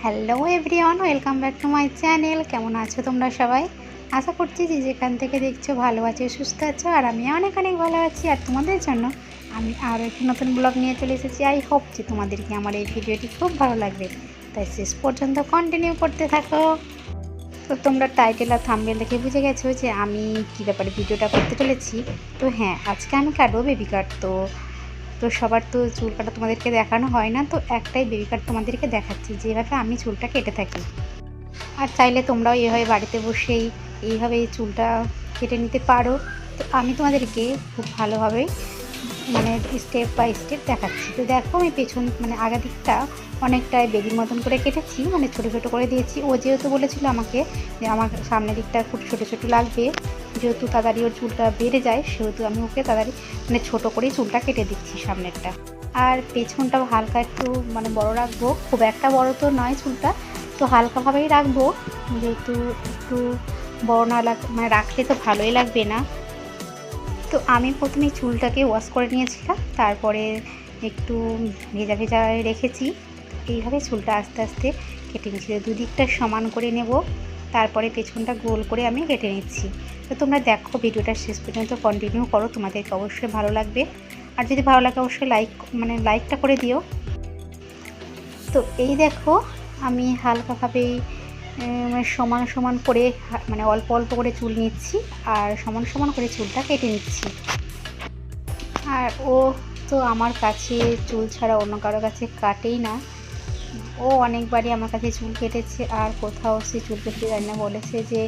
Hello everyone, welcome back to my channel. কেমন আছো তোমরা সবাই? আশা করছি যে যেখান থেকে দেখছো ভালো আছো, সুস্থ আছো। আর আমি অনেক অনেক ভালো আছি। আর তোমাদের জন্য আমি আরও একটি নতুন ব্লগ নিয়ে চলে এসেছি। আই হোপ যে তোমাদেরকে আমার এই ভিডিওটি খুব ভালো লাগবে, তাই শেষ পর্যন্ত কন্টিনিউ করতে থাকো। তো তোমরা টাইটেল আর থাম্বনেল দেখে বুঝে গেছো যে আমি কী ব্যাপারে ভিডিওটা করতে চলেছি। তো হ্যাঁ, আজকে আমি কাটবো বেবি কাট। তো সবার তো চুল কাটা তোমাদেরকে দেখানো হয় না, তো একটাই বেবি কাট তোমাদেরকে দেখাচ্ছি, যেভাবে আমি চুলটা কেটে থাকি। আর চাইলে তোমরাও এইভাবে বাড়িতে বসেই এইভাবে এই চুলটা কেটে নিতে পারো। তো আমি তোমাদেরকে খুব ভালোভাবে স্টেপ বাই স্টেপ দেখাচ্ছি। তো দেখো, আমি পেছন আগা দিকটা অনেকটাই বেবির মতন করে কেটেছি, ছোটো ছোটো করে দিয়েছি। ও যেহেতু বলেছিল আমাকে যে আমার সামনের দিকটা খুব ছোটো ছোটো লাগবে, যেহেতু তাড়াতাড়ি ওর চুলটা বেড়ে যায়, সেহেতু আমি ওকে তাড়াতাড়ি ছোটো করেই চুলটা কেটে দিচ্ছি সামনেরটা। আর পেছনটাও হালকা একটু বড় রাখবো, খুব একটা বড় তো নয় চুলটা, তো হালকাভাবেই রাখবো, যেহেতু একটু বড় না রাখলে তো ভালোই লাগবে না। তো আমি প্রথমে চুলটাকে ওয়াশ করে নিয়েছিলাম, তারপরে একটু ভেজা ভেজা রেখেছি। এইভাবে চুলটা আস্তে আস্তে কেটে নিচ্ছি, দুদিকটা সমান করে নেব, তারপরে পেছনটা গোল করে আমি কেটে নিচ্ছি। তো তোমরা দেখো, ভিডিওটা শেষ পর্যন্ত কন্টিনিউ করো, তোমাদেরকে অবশ্যই ভালো লাগবে। আর যদি ভালো লাগে অবশ্যই লাইকটা করে দিও। তো এই দেখো, আমি হালকাভাবেই সমান সমান করে অল্প অল্প করে চুল নিচ্ছি, আর সমান সমান করে চুলটা কেটে নিচ্ছি। আর ও তো আমার কাছে চুল ছাড়া অন্য কারো কাছে কাটেই না। ও অনেকবারই আমার কাছে চুল কেটেছে, আর কোথাও সে চুল কেটে যায় না, বলেছে যে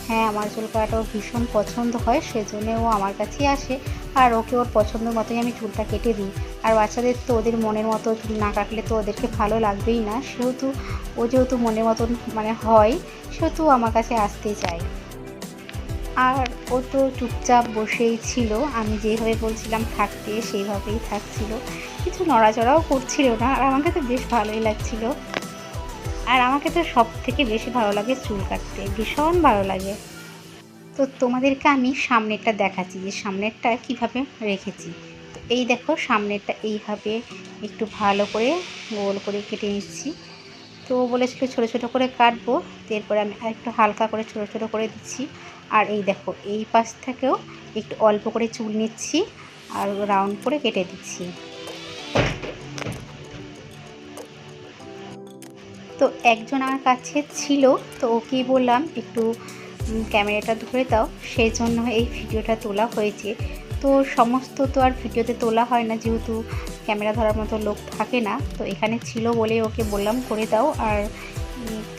হ্যাঁ, আমার চুল কাটাও ভীষণ পছন্দ হয়, সেজন্য ও আমার কাছেই আসে। আর ওকে ওর পছন্দ মতোই আমি চুলটা কেটে দিই। আর বাচ্চাদের তো ওদের মনের মতো চুল না কাটলে তো ওদেরকে ভালো লাগবেই না, সেহেতু ও যেহেতু মনের মতন হয়, সেহেতু আমার কাছে আসতেই চায়। আর ও তো চুপচাপ বসেই ছিল, আমি যেভাবে বলছিলাম থাকতে সেইভাবেই থাকছিল, কিছু নড়াচড়াও করছিল না। আর আমাকে তো বেশ ভালোই লাগছিল। আর আমাকে তো সব থেকে বেশি ভালো লাগে চুল কাটতে, ভীষণ ভালো লাগে। তো তোমাদেরকে আমি সামনেরটা দেখাচ্ছি যে সামনেরটা কিভাবে রেখেছি। তো এই দেখো, সামনেরটা এইভাবে একটু ভালো করে গোল করে কেটে নিচ্ছি। তো বলেছিল ছোটো ছোটো করে কাটবো, তো এরপরে আমি একটু হালকা করে ছোটো ছোটো করে দিচ্ছি। আর এই দেখো, এই পাশ থেকেও একটু অল্প করে চুল নিচ্ছি আর রাউন্ড করে কেটে দিচ্ছি। তো একজন আমার কাছে ছিল, তো ওকেই বললাম একটু ক্যামেরাটা ধরে দাও, সেই জন্য এই ভিডিওটা তোলা হয়েছে। তো সমস্ত তো আর ভিডিওতে তোলা হয় না, যেহেতু ক্যামেরা ধরার মতো লোক থাকে না। তো এখানে ছিল বলে ওকে বললাম করে দাও, আর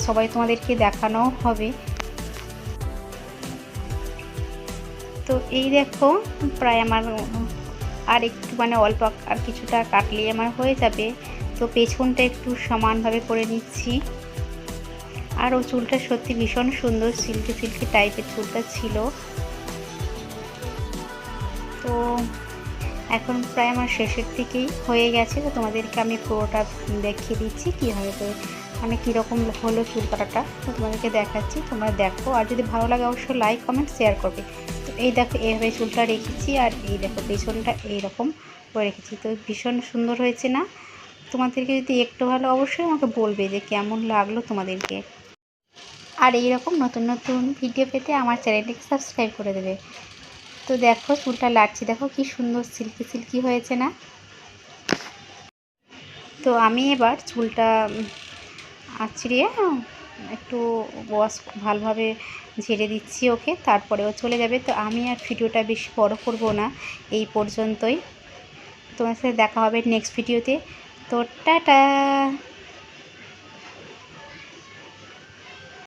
সবাই তোমাদেরকে দেখানোও হবে। তো এই দেখো, প্রায় আমার আর একটু অল্প আর কিছুটা কাটলেই আমার হয়ে যাবে। তো পেছনটা একটু সমানভাবে করে নিচ্ছি। আর ও চুলটা সত্যি ভীষণ সুন্দর, সিল্কি সিল্কি টাইপের চুলটা ছিল। তো এখন প্রায় আমার শেষের দিকেই হয়ে গেছে। তো তোমাদেরকে আমি পুরোটা দেখিয়ে দিচ্ছি কীভাবে কীরকম হলো চুল কাটাটা, তো তোমাদেরকে দেখাচ্ছি, তোমরা দেখো। আর যদি ভালো লাগে অবশ্যই লাইক কমেন্ট শেয়ার করবে। তো এই দেখো, এইভাবে চুলটা রেখেছি, আর এই দেখো পেছনটা এইরকম করে রেখেছি। তো ভীষণ সুন্দর হয়েছে না? তোমাদেরকে যদি একটু ভালো অবশ্যই আমাকে বলবে যে কেমন লাগলো তোমাদেরকে। আর এইরকম নতুন নতুন ভিডিও পেতে আমার চ্যানেলটিকে সাবস্ক্রাইব করে দেবে। তো দেখো, চুলটা লাটছি, দেখো কি সুন্দর সিল্কি সিল্কি হয়েছে না? তো আমি এবার চুলটা আঁচড়িয়ে একটু ওয়াশ ভালোভাবে ঝেড়ে দিচ্ছি ওকে, তারপরে ও চলে যাবে। তো আমি আর ভিডিওটা বেশি বড় করব না, এই পর্যন্তই। তোমার সাথে দেখা হবে নেক্সট ভিডিওতে। তো টাটা।